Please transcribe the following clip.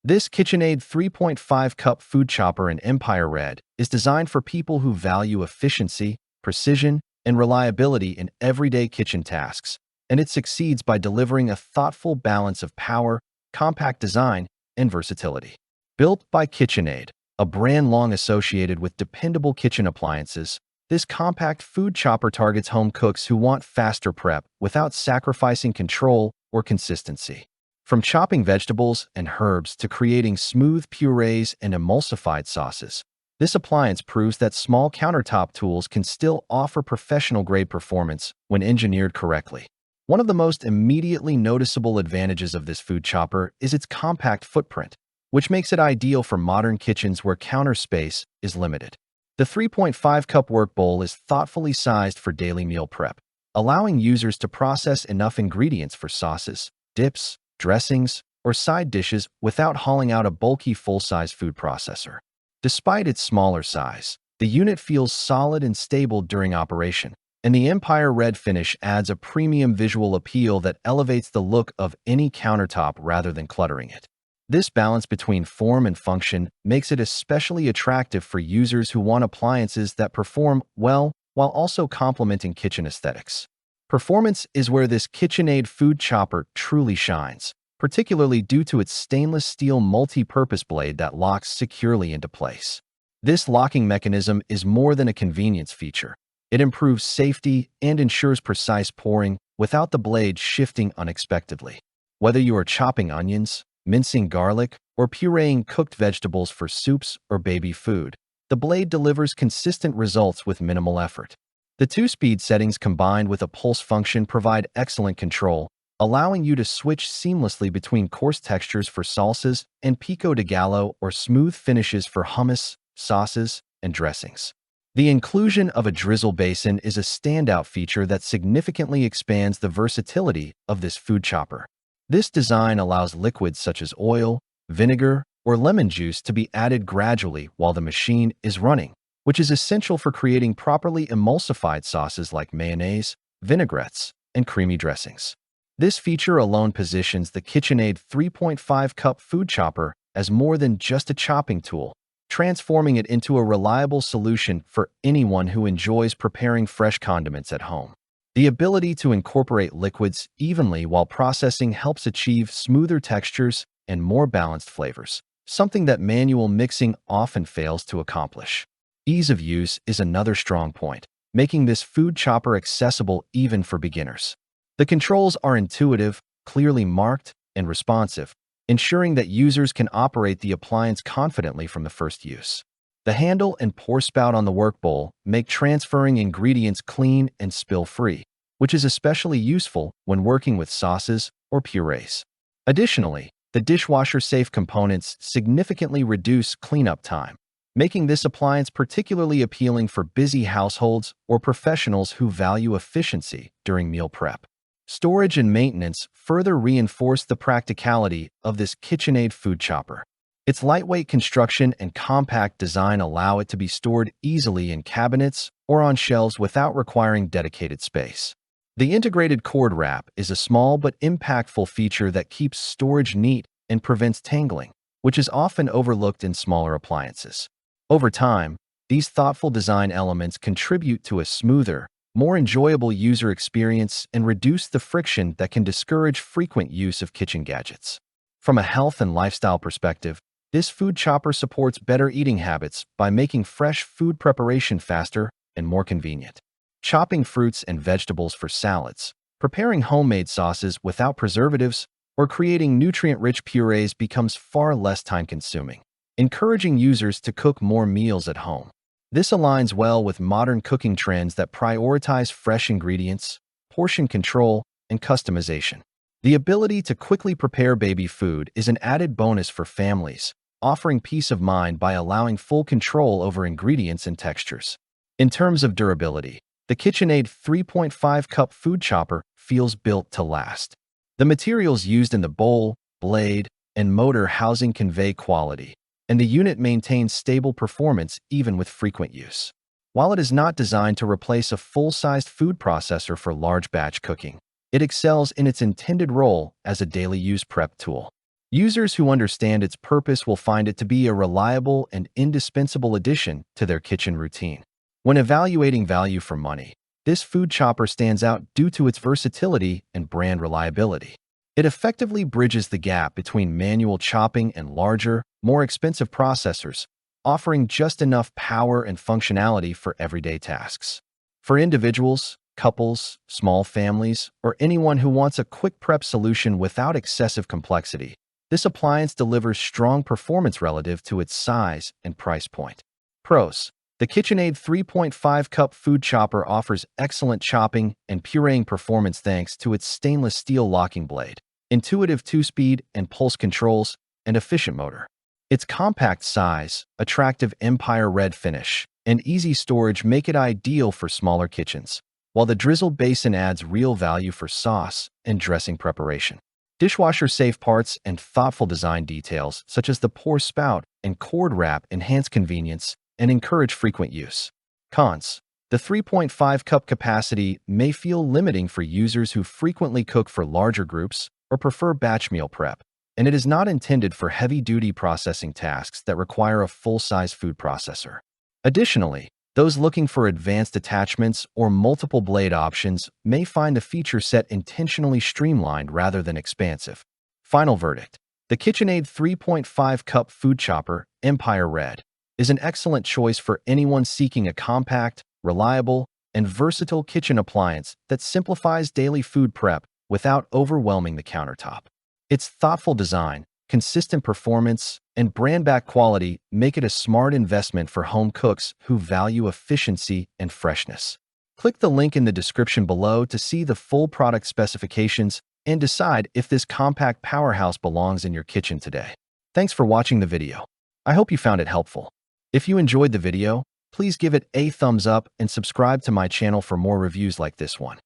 This KitchenAid 3.5 cup food chopper in Empire Red is designed for people who value efficiency, precision, and reliability in everyday kitchen tasks, and it succeeds by delivering a thoughtful balance of power, compact design, and versatility. Built by KitchenAid, a brand long associated with dependable kitchen appliances, this compact food chopper targets home cooks who want faster prep without sacrificing control or consistency. From chopping vegetables and herbs to creating smooth purées and emulsified sauces, this appliance proves that small countertop tools can still offer professional-grade performance when engineered correctly. One of the most immediately noticeable advantages of this food chopper is its compact footprint, which makes it ideal for modern kitchens where counter space is limited. The 3.5-cup work bowl is thoughtfully sized for daily meal prep, allowing users to process enough ingredients for sauces, dips, dressings, or side dishes without hauling out a bulky full-size food processor. Despite its smaller size, the unit feels solid and stable during operation, and the Empire Red finish adds a premium visual appeal that elevates the look of any countertop rather than cluttering it. This balance between form and function makes it especially attractive for users who want appliances that perform well while also complementing kitchen aesthetics. Performance is where this KitchenAid food chopper truly shines, particularly due to its stainless steel multi-purpose blade that locks securely into place. This locking mechanism is more than a convenience feature. It improves safety and ensures precise pouring without the blade shifting unexpectedly. Whether you are chopping onions, mincing garlic, or pureeing cooked vegetables for soups or baby food, the blade delivers consistent results with minimal effort. The two-speed settings combined with a pulse function provide excellent control, allowing you to switch seamlessly between coarse textures for salsas and pico de gallo or smooth finishes for hummus, sauces, and dressings. The inclusion of a drizzle basin is a standout feature that significantly expands the versatility of this food chopper. This design allows liquids such as oil, vinegar, or lemon juice to be added gradually while the machine is running, which is essential for creating properly emulsified sauces like mayonnaise, vinaigrettes, and creamy dressings. This feature alone positions the KitchenAid 3.5 cup food chopper as more than just a chopping tool, transforming it into a reliable solution for anyone who enjoys preparing fresh condiments at home. The ability to incorporate liquids evenly while processing helps achieve smoother textures and more balanced flavors, something that manual mixing often fails to accomplish. Ease of use is another strong point, making this food chopper accessible even for beginners. The controls are intuitive, clearly marked, and responsive, ensuring that users can operate the appliance confidently from the first use. The handle and pour spout on the work bowl make transferring ingredients clean and spill-free, which is especially useful when working with sauces or purées. Additionally, the dishwasher-safe components significantly reduce cleanup time, making this appliance particularly appealing for busy households or professionals who value efficiency during meal prep. Storage and maintenance further reinforce the practicality of this KitchenAid food chopper. Its lightweight construction and compact design allow it to be stored easily in cabinets or on shelves without requiring dedicated space. The integrated cord wrap is a small but impactful feature that keeps storage neat and prevents tangling, which is often overlooked in smaller appliances. Over time, these thoughtful design elements contribute to a smoother, more enjoyable user experience and reduce the friction that can discourage frequent use of kitchen gadgets. From a health and lifestyle perspective, this food chopper supports better eating habits by making fresh food preparation faster and more convenient. Chopping fruits and vegetables for salads, preparing homemade sauces without preservatives, or creating nutrient-rich purées becomes far less time-consuming, encouraging users to cook more meals at home. This aligns well with modern cooking trends that prioritize fresh ingredients, portion control, and customization. The ability to quickly prepare baby food is an added bonus for families, offering peace of mind by allowing full control over ingredients and textures. In terms of durability, the KitchenAid 3.5 cup food chopper feels built to last. The materials used in the bowl, blade, and motor housing convey quality, and the unit maintains stable performance even with frequent use. While it is not designed to replace a full-sized food processor for large batch cooking, it excels in its intended role as a daily use prep tool. Users who understand its purpose will find it to be a reliable and indispensable addition to their kitchen routine. When evaluating value for money, this food chopper stands out due to its versatility and brand reliability. It effectively bridges the gap between manual chopping and larger, more expensive processors, offering just enough power and functionality for everyday tasks. For individuals, couples, small families, or anyone who wants a quick prep solution without excessive complexity, this appliance delivers strong performance relative to its size and price point. Pros: the KitchenAid 3.5 cup food chopper offers excellent chopping and puréeing performance thanks to its stainless steel locking blade, intuitive 2-speed and pulse controls, and efficient motor. Its compact size, attractive empire red finish, and easy storage make it ideal for smaller kitchens, while the drizzle basin adds real value for sauce and dressing preparation. Dishwasher-safe parts and thoughtful design details such as the pour spout and cord wrap enhance convenience and encourage frequent use. Cons: the 3.5 cup capacity may feel limiting for users who frequently cook for larger groups or prefer batch meal prep, and it is not intended for heavy-duty processing tasks that require a full-size food processor. Additionally, those looking for advanced attachments or multiple blade options may find the feature set intentionally streamlined rather than expansive. Final verdict: the KitchenAid 3.5 cup food chopper, Empire Red, is an excellent choice for anyone seeking a compact, reliable, and versatile kitchen appliance that simplifies daily food prep without overwhelming the countertop. Its thoughtful design, consistent performance, and brand-backed quality make it a smart investment for home cooks who value efficiency and freshness. Click the link in the description below to see the full product specifications and decide if this compact powerhouse belongs in your kitchen today. Thanks for watching the video. I hope you found it helpful. If you enjoyed the video, please give it a thumbs up and subscribe to my channel for more reviews like this one.